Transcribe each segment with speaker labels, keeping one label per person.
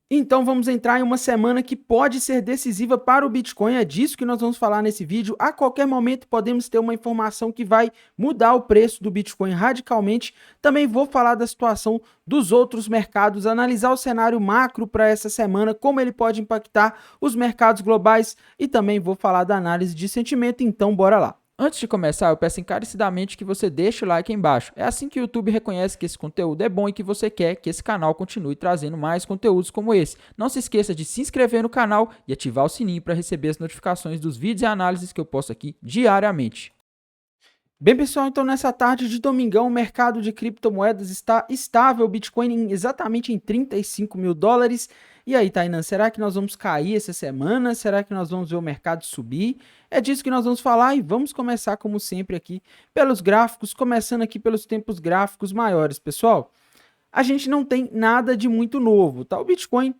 Speaker 1: Então vamos entrar em uma semana que pode ser decisiva para o Bitcoin, é disso que nós vamos falar nesse vídeo. A qualquer momento podemos ter uma informação que vai mudar o preço do Bitcoin radicalmente. Também vou falar da situação dos outros mercados, analisar o cenário macro para essa semana, como ele pode impactar os mercados globais e também vou falar da análise de sentimento, então bora lá.
Speaker 2: Antes de começar, eu peço encarecidamente que você deixe o like aí embaixo. É assim que o YouTube reconhece que esse conteúdo é bom e que você quer que esse canal continue trazendo mais conteúdos como esse. Não se esqueça de se inscrever no canal e ativar o sininho para receber as notificações dos vídeos e análises que eu posto aqui diariamente.
Speaker 1: Bem, pessoal, então nessa tarde de domingão, o mercado de criptomoedas está estável, o Bitcoin exatamente em 35 mil dólares. E aí, Tainan, será que nós vamos cair essa semana? Será que nós vamos ver o mercado subir? É disso que nós vamos falar e vamos começar, como sempre, aqui pelos gráficos, começando aqui pelos tempos gráficos maiores, pessoal. A gente não tem nada de muito novo, tá? O Bitcoin,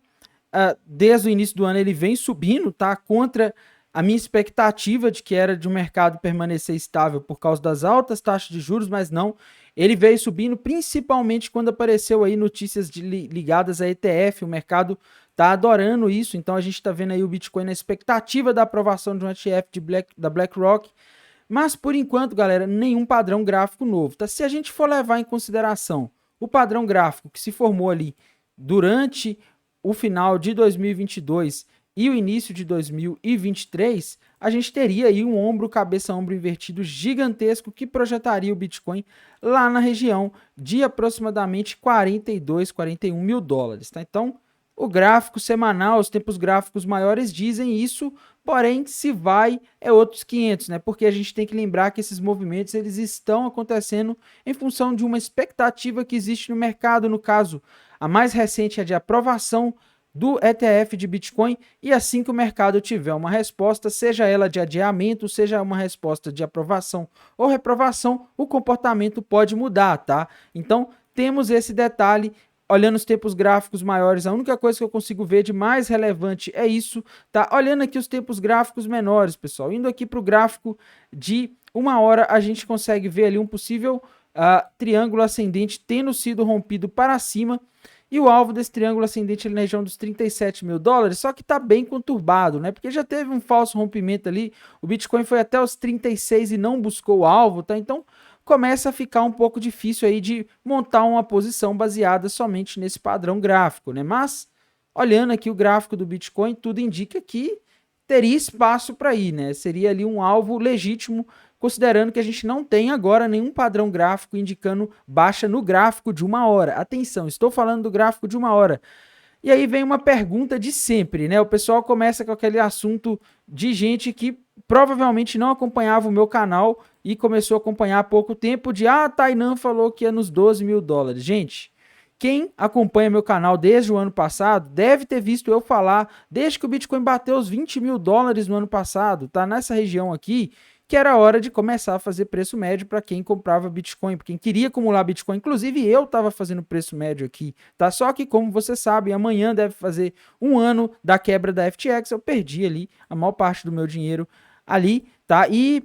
Speaker 1: desde o início do ano, ele vem subindo, tá? Contra a minha expectativa de que era de um mercado permanecer estável por causa das altas taxas de juros, mas não. Ele veio subindo principalmente quando apareceu aí notícias ligadas a ETF, o mercado tá adorando isso, então a gente está vendo aí o Bitcoin na expectativa da aprovação de um ETF da BlackRock, mas por enquanto, galera, nenhum padrão gráfico novo, tá? Se a gente for levar em consideração o padrão gráfico que se formou ali durante o final de 2022 e o início de 2023, a gente teria aí um ombro, cabeça-ombro invertido gigantesco que projetaria o Bitcoin lá na região de aproximadamente 42, 41 mil dólares, tá? Então, o gráfico semanal, os tempos gráficos maiores dizem isso, porém, se vai, é outros 500, né? Porque a gente tem que lembrar que esses movimentos, eles estão acontecendo em função de uma expectativa que existe no mercado, no caso, a mais recente é de aprovação do ETF de Bitcoin, e assim que o mercado tiver uma resposta, seja ela de adiamento, seja uma resposta de aprovação ou reprovação, o comportamento pode mudar, tá? Então, temos esse detalhe. Olhando os tempos gráficos maiores, a única coisa que eu consigo ver de mais relevante é isso, tá? Olhando aqui os tempos gráficos menores, pessoal, indo aqui para o gráfico de 1 hora, a gente consegue ver ali um possível triângulo ascendente tendo sido rompido para cima, e o alvo desse triângulo ascendente ali na região dos 37 mil dólares, só que está bem conturbado, né? Porque já teve um falso rompimento ali, o Bitcoin foi até os 36 e não buscou o alvo, tá? Então, começa a ficar um pouco difícil aí de montar uma posição baseada somente nesse padrão gráfico, né? Mas, olhando aqui o gráfico do Bitcoin, tudo indica que teria espaço para ir, né? Seria ali um alvo legítimo, considerando que a gente não tem agora nenhum padrão gráfico indicando baixa no gráfico de 1 hora. Atenção, estou falando do gráfico de 1 hora. E aí vem uma pergunta de sempre, né? O pessoal começa com aquele assunto de gente que provavelmente não acompanhava o meu canal e começou a acompanhar há pouco tempo de Tainan falou que é nos 12 mil dólares. Gente, quem acompanha meu canal desde o ano passado deve ter visto eu falar, desde que o Bitcoin bateu os 20 mil dólares no ano passado, tá nessa região aqui, que era hora de começar a fazer preço médio para quem comprava Bitcoin, para quem queria acumular Bitcoin. Inclusive, eu estava fazendo preço médio aqui, tá? Só que, como você sabe, amanhã deve fazer 1 ano da quebra da FTX, eu perdi ali a maior parte do meu dinheiro ali, tá? E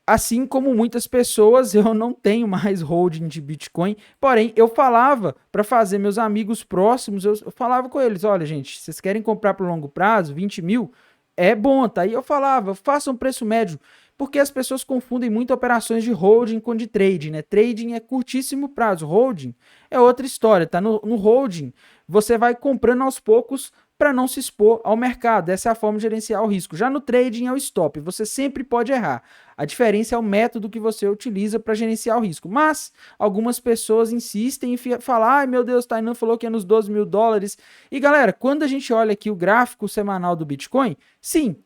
Speaker 1: assim como muitas pessoas, eu não tenho mais holding de Bitcoin, porém, eu falava para fazer meus amigos próximos, eu falava com eles, olha, gente, vocês querem comprar para longo prazo, 20 mil, é bom, tá? E eu falava, faça um preço médio, porque as pessoas confundem muito operações de holding com de trading, né? Trading é curtíssimo prazo, holding é outra história, tá? No holding, você vai comprando aos poucos para não se expor ao mercado. Essa é a forma de gerenciar o risco. Já no trading é o stop, você sempre pode errar. A diferença é o método que você utiliza para gerenciar o risco. Mas algumas pessoas insistem em falar, ai meu Deus, Tainan falou que é nos 12 mil dólares. E galera, quando a gente olha aqui o gráfico semanal do Bitcoin, sim,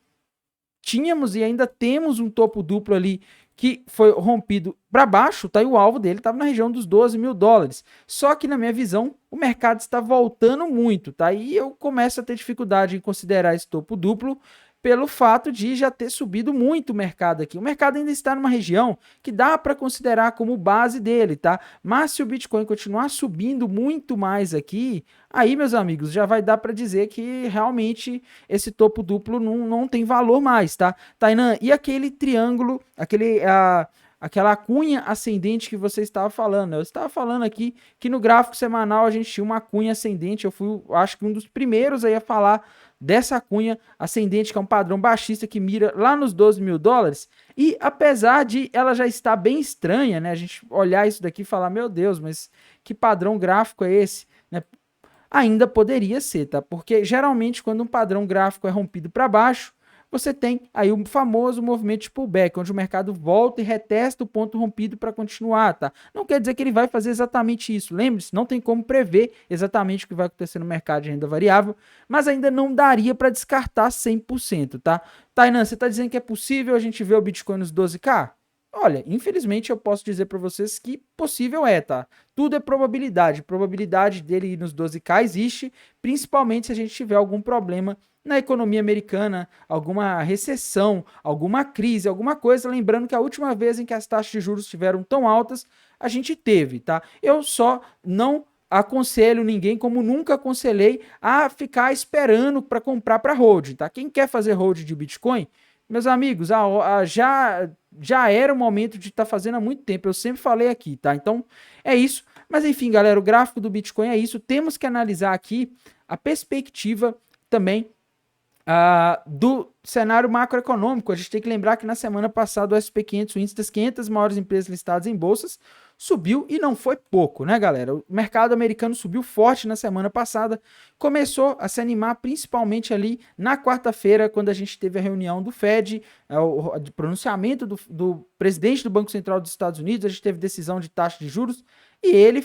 Speaker 1: tínhamos e ainda temos um topo duplo ali que foi rompido para baixo, tá? E o alvo dele estava na região dos 12 mil dólares. Só que, na minha visão, o mercado está voltando muito, tá? E eu começo a ter dificuldade em considerar esse topo duplo pelo fato de já ter subido muito o mercado aqui. O mercado ainda está numa região que dá para considerar como base dele, tá? Mas se o Bitcoin continuar subindo muito mais aqui, aí, meus amigos, já vai dar para dizer que realmente esse topo duplo não tem valor mais, tá? Tainan, e aquele triângulo, aquela cunha ascendente que você estava falando. Eu estava falando aqui que no gráfico semanal a gente tinha uma cunha ascendente. Eu fui, acho que um dos primeiros aí a falar dessa cunha ascendente, que é um padrão baixista que mira lá nos 12 mil dólares. E apesar de ela já estar bem estranha, né? A gente olhar isso daqui e falar, meu Deus, mas que padrão gráfico é esse? Né? Ainda poderia ser, tá? Porque geralmente quando um padrão gráfico é rompido para baixo, você tem aí o famoso movimento de pullback, onde o mercado volta e retesta o ponto rompido para continuar, tá? Não quer dizer que ele vai fazer exatamente isso. Lembre-se, não tem como prever exatamente o que vai acontecer no mercado de renda variável, mas ainda não daria para descartar 100%, tá? Tainan, você está dizendo que é possível a gente ver o Bitcoin nos 12K? Olha, infelizmente eu posso dizer para vocês que possível é, tá? Tudo é probabilidade. Probabilidade dele ir nos 12K existe, principalmente se a gente tiver algum problema na economia americana, alguma recessão, alguma crise, alguma coisa. Lembrando que a última vez em que as taxas de juros estiveram tão altas, a gente teve, tá? Eu só não aconselho ninguém, como nunca aconselhei, a ficar esperando para comprar para hold, tá? Quem quer fazer hold de Bitcoin, meus amigos, já era o momento de estar fazendo há muito tempo. Eu sempre falei aqui, tá? Então, é isso. Mas, enfim, galera, o gráfico do Bitcoin é isso. Temos que analisar aqui a perspectiva também do cenário macroeconômico. A gente tem que lembrar que na semana passada o SP500, o índice das 500 maiores empresas listadas em bolsas, subiu e não foi pouco, né, galera? O mercado americano subiu forte na semana passada, começou a se animar principalmente ali na quarta-feira, quando a gente teve a reunião do Fed, o pronunciamento do presidente do Banco Central dos Estados Unidos, a gente teve decisão de taxa de juros, e ele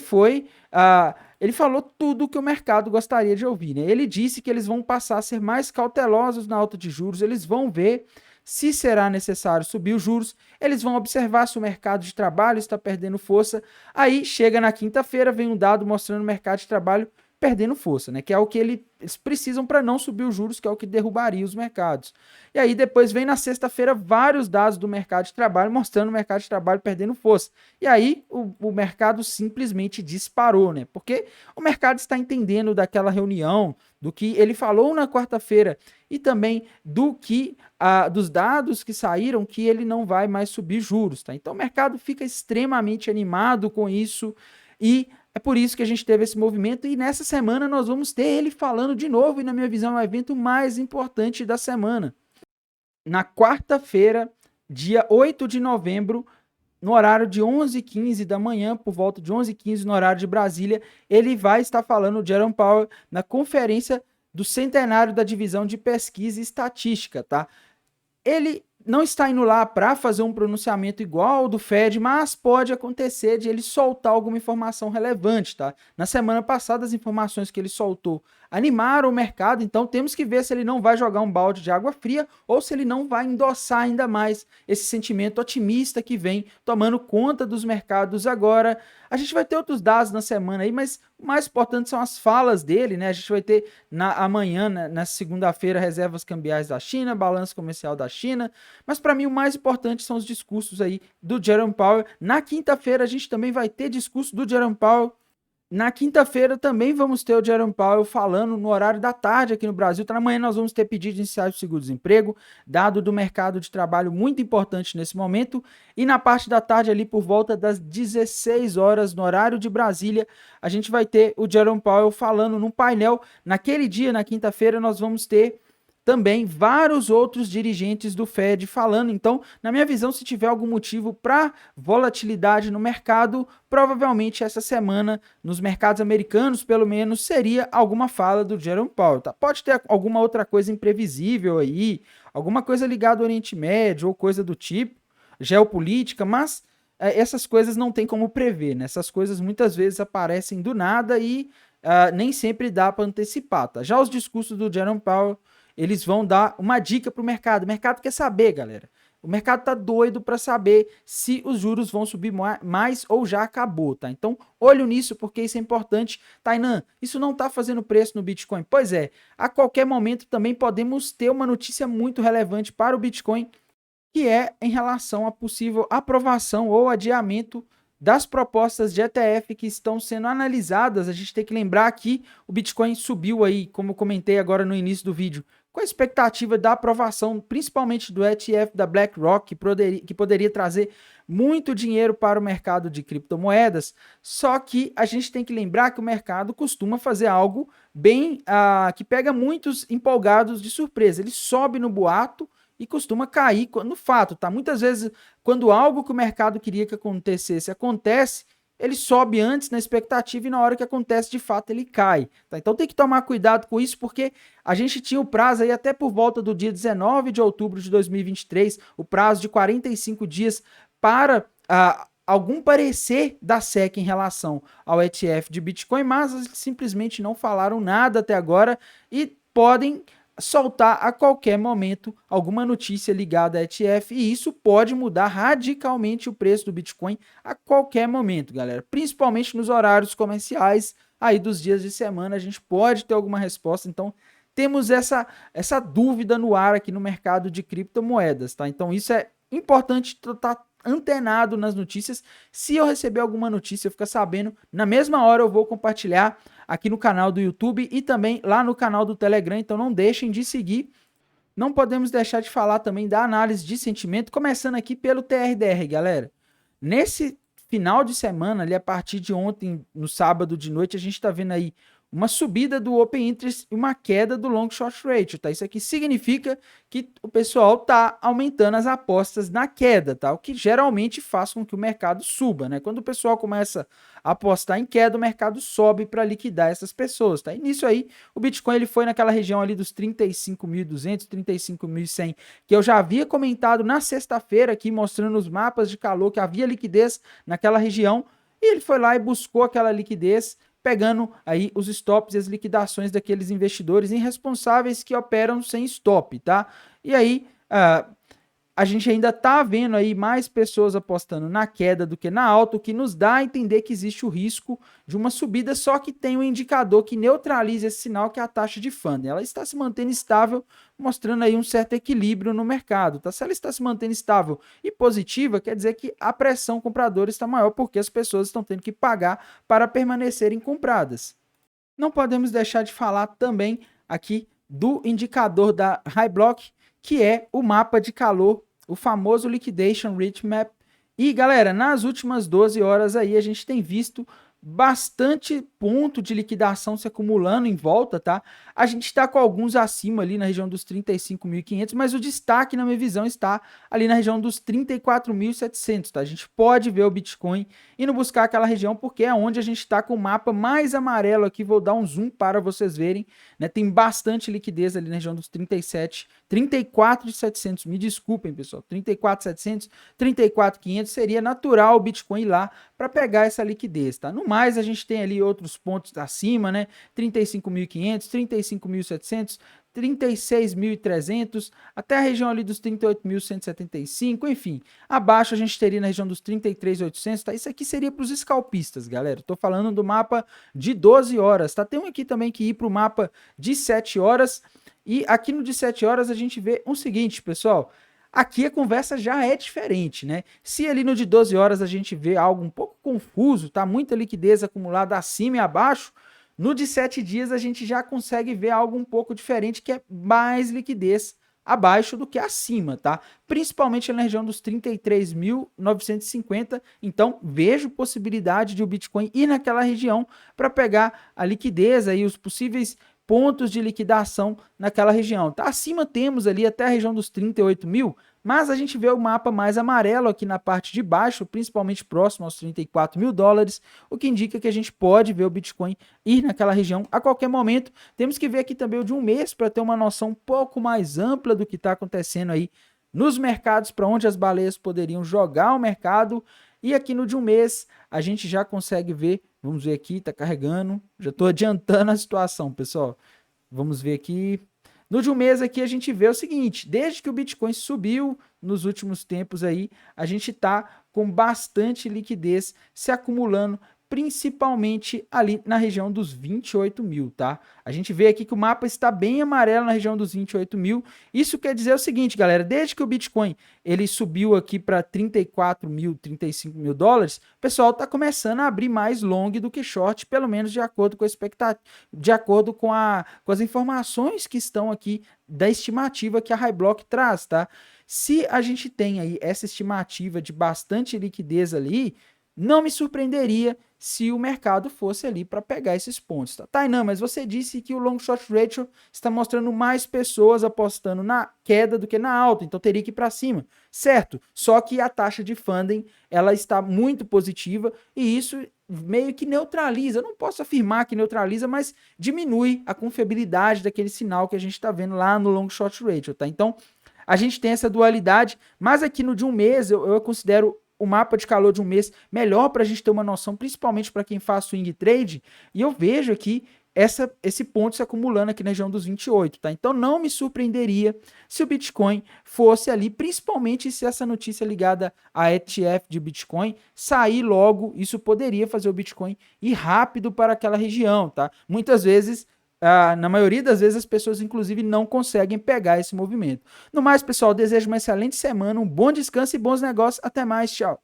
Speaker 1: ele falou tudo o que o mercado gostaria de ouvir, né? Ele disse que eles vão passar a ser mais cautelosos na alta de juros, eles vão ver se será necessário subir os juros, eles vão observar se o mercado de trabalho está perdendo força. Aí chega na quinta-feira, vem um dado mostrando o mercado de trabalho perdendo força, né? Que é o que eles precisam para não subir os juros, que é o que derrubaria os mercados. E aí depois vem na sexta-feira vários dados do mercado de trabalho mostrando o mercado de trabalho perdendo força. E aí o mercado simplesmente disparou, né? Porque o mercado está entendendo daquela reunião, do que ele falou na quarta-feira e também dos dados que saíram, que ele não vai mais subir juros, tá? Então o mercado fica extremamente animado com isso e é por isso que a gente teve esse movimento e nessa semana nós vamos ter ele falando de novo e, na minha visão, é o evento mais importante da semana. Na quarta-feira, dia 8 de novembro, no horário de 11h15 da manhã, por volta de 11h15 no horário de Brasília, ele vai estar falando, o Jerome Powell, na conferência do centenário da divisão de pesquisa e estatística, tá? Ele não está indo lá para fazer um pronunciamento igual ao do Fed, mas pode acontecer de ele soltar alguma informação relevante, tá? Na semana passada, as informações que ele soltou animaram o mercado, então temos que ver se ele não vai jogar um balde de água fria ou se ele não vai endossar ainda mais esse sentimento otimista que vem tomando conta dos mercados agora. A gente vai ter outros dados na semana aí, mas o mais importante são as falas dele, né? A gente vai ter amanhã, na segunda-feira, reservas cambiais da China, balanço comercial da China, mas para mim o mais importante são os discursos aí do Jerome Powell. Na quinta-feira a gente também vai ter discurso do Jerome Powell. Na quinta-feira também vamos ter o Jerome Powell falando no horário da tarde aqui no Brasil. Tá, amanhã nós vamos ter pedidos iniciais de seguro-desemprego, dado do mercado de trabalho muito importante nesse momento. E na parte da tarde ali por volta das 16 horas no horário de Brasília, a gente vai ter o Jerome Powell falando num painel. Naquele dia, na quinta-feira, nós vamos ter também vários outros dirigentes do Fed falando. Então, na minha visão, se tiver algum motivo para volatilidade no mercado, provavelmente essa semana, nos mercados americanos, pelo menos, seria alguma fala do Jerome Powell. Tá? Pode ter alguma outra coisa imprevisível aí, alguma coisa ligada ao Oriente Médio ou coisa do tipo, geopolítica, mas essas coisas não tem como prever, né? Essas coisas muitas vezes aparecem do nada e nem sempre dá para antecipar. Tá? Já os discursos do Jerome Powell, eles vão dar uma dica para o mercado. O mercado quer saber, galera. O mercado tá doido para saber se os juros vão subir mais ou já acabou, tá? Então, olho nisso porque isso é importante. Tainan, isso não tá fazendo preço no Bitcoin? Pois é, a qualquer momento também podemos ter uma notícia muito relevante para o Bitcoin, que é em relação a possível aprovação ou adiamento das propostas de ETF que estão sendo analisadas. A gente tem que lembrar que o Bitcoin subiu aí, como eu comentei agora no início do vídeo, com a expectativa da aprovação, principalmente do ETF da BlackRock, que poderia trazer muito dinheiro para o mercado de criptomoedas. Só que a gente tem que lembrar que o mercado costuma fazer algo bem que pega muitos empolgados de surpresa. Ele sobe no boato e costuma cair no fato, tá? Muitas vezes, quando algo que o mercado queria que acontecesse acontece, ele sobe antes na expectativa e na hora que acontece de fato ele cai. Tá? Então tem que tomar cuidado com isso, porque a gente tinha o prazo aí até por volta do dia 19 de outubro de 2023, o prazo de 45 dias para algum parecer da SEC em relação ao ETF de Bitcoin, mas eles simplesmente não falaram nada até agora e podem soltar a qualquer momento alguma notícia ligada a ETF, e isso pode mudar radicalmente o preço do Bitcoin a qualquer momento, galera. Principalmente nos horários comerciais aí dos dias de semana, a gente pode ter alguma resposta. Então temos essa dúvida no ar aqui no mercado de criptomoedas, tá? Então isso é importante estar antenado nas notícias. Se eu receber alguma notícia, fica sabendo, na mesma hora eu vou compartilhar aqui no canal do YouTube e também lá no canal do Telegram, então não deixem de seguir. Não podemos deixar de falar também da análise de sentimento, começando aqui pelo TRDR, galera. Nesse final de semana, ali a partir de ontem, no sábado de noite, a gente está vendo aí uma subida do Open Interest e uma queda do Long Short Ratio, tá? Isso aqui significa que o pessoal tá aumentando as apostas na queda, tá? O que geralmente faz com que o mercado suba, né? Quando o pessoal começa a apostar em queda, o mercado sobe para liquidar essas pessoas, tá? E nisso aí, o Bitcoin ele foi naquela região ali dos 35.200, 35.100, que eu já havia comentado na sexta-feira aqui, mostrando os mapas de calor que havia liquidez naquela região, e ele foi lá e buscou aquela liquidez, pegando aí os stops e as liquidações daqueles investidores irresponsáveis que operam sem stop, tá? E aí, a gente ainda tá vendo aí mais pessoas apostando na queda do que na alta, o que nos dá a entender que existe o risco de uma subida, só que tem um indicador que neutraliza esse sinal, que é a taxa de funding. Ela está se mantendo estável, mostrando aí um certo equilíbrio no mercado, tá? Se ela está se mantendo estável e positiva, quer dizer que a pressão compradora está maior, porque as pessoas estão tendo que pagar para permanecerem compradas. Não podemos deixar de falar também aqui do indicador da HighBlock, que é o mapa de calor, o famoso Liquidation Rate Map. E galera, nas últimas 12 horas aí a gente tem visto bastante ponto de liquidação se acumulando em volta, tá? A gente está com alguns acima ali na região dos 35.500, mas o destaque na minha visão está ali na região dos 34.700, tá? A gente pode ver o Bitcoin indo buscar aquela região, porque é onde a gente está com o mapa mais amarelo aqui. Vou dar um zoom para vocês verem, né? Tem bastante liquidez ali na região dos 34.700, me desculpem, pessoal, 34.700, 34.500, seria natural o Bitcoin ir lá para pegar essa liquidez, tá? No mais, a gente tem ali outros pontos acima, né? 35.500, 35.700, 36.300, até a região ali dos 38.175, enfim. Abaixo a gente teria na região dos 33.800, tá? Isso aqui seria para os scalpistas, galera. Tô falando do mapa de 12 horas, tá? Tem um aqui também que ir para o mapa de 7 horas, e aqui no de 7 horas a gente vê o seguinte, pessoal. Aqui a conversa já é diferente, né? Se ali no de 12 horas a gente vê algo um pouco confuso, tá? Muita liquidez acumulada acima e abaixo, no de 7 dias a gente já consegue ver algo um pouco diferente, que é mais liquidez abaixo do que acima, tá? Principalmente na região dos 33.950, então vejo possibilidade de o Bitcoin ir naquela região para pegar a liquidez aí, os possíveis pontos de liquidação naquela região, tá? Acima temos ali até a região dos 38 mil, mas a gente vê o mapa mais amarelo aqui na parte de baixo, principalmente próximo aos 34 mil dólares, o que indica que a gente pode ver o Bitcoin ir naquela região a qualquer momento. Temos que ver aqui também o de um mês para ter uma noção um pouco mais ampla do que está acontecendo aí nos mercados, para onde as baleias poderiam jogar o mercado. E aqui no de um mês a gente já consegue ver, vamos ver aqui, tá carregando, já estou adiantando a situação, pessoal. Vamos ver aqui. No de um mês aqui a gente vê o seguinte: desde que o Bitcoin subiu nos últimos tempos aí, a gente tá com bastante liquidez se acumulando principalmente ali na região dos 28 mil, tá? A gente vê aqui que o mapa está bem amarelo na região dos 28 mil. Isso quer dizer o seguinte, galera, desde que o Bitcoin ele subiu aqui para 34 mil, 35 mil dólares, o pessoal está começando a abrir mais long do que short, pelo menos de acordo com a expectativa, de acordo com as informações que estão aqui da estimativa que a Highblock traz, tá? Se a gente tem aí essa estimativa de bastante liquidez ali, não me surpreenderia se o mercado fosse ali para pegar esses pontos. Tá? Tainan, mas você disse que o long short ratio está mostrando mais pessoas apostando na queda do que na alta, então teria que ir para cima. Certo, só que a taxa de funding ela está muito positiva e isso meio que neutraliza, eu não posso afirmar que neutraliza, mas diminui a confiabilidade daquele sinal que a gente está vendo lá no long short ratio. Tá? Então, a gente tem essa dualidade, mas aqui no de um mês eu considero o mapa de calor de um mês melhor para a gente ter uma noção, principalmente para quem faz swing trade, e eu vejo aqui esse ponto se acumulando aqui na região dos 28, tá? Então não me surpreenderia se o Bitcoin fosse ali, principalmente se essa notícia ligada a ETF de Bitcoin sair logo, isso poderia fazer o Bitcoin ir rápido para aquela região, tá? Muitas vezes na maioria das vezes as pessoas inclusive não conseguem pegar esse movimento. No mais, pessoal, desejo uma excelente semana, um bom descanso e bons negócios. Até mais, tchau.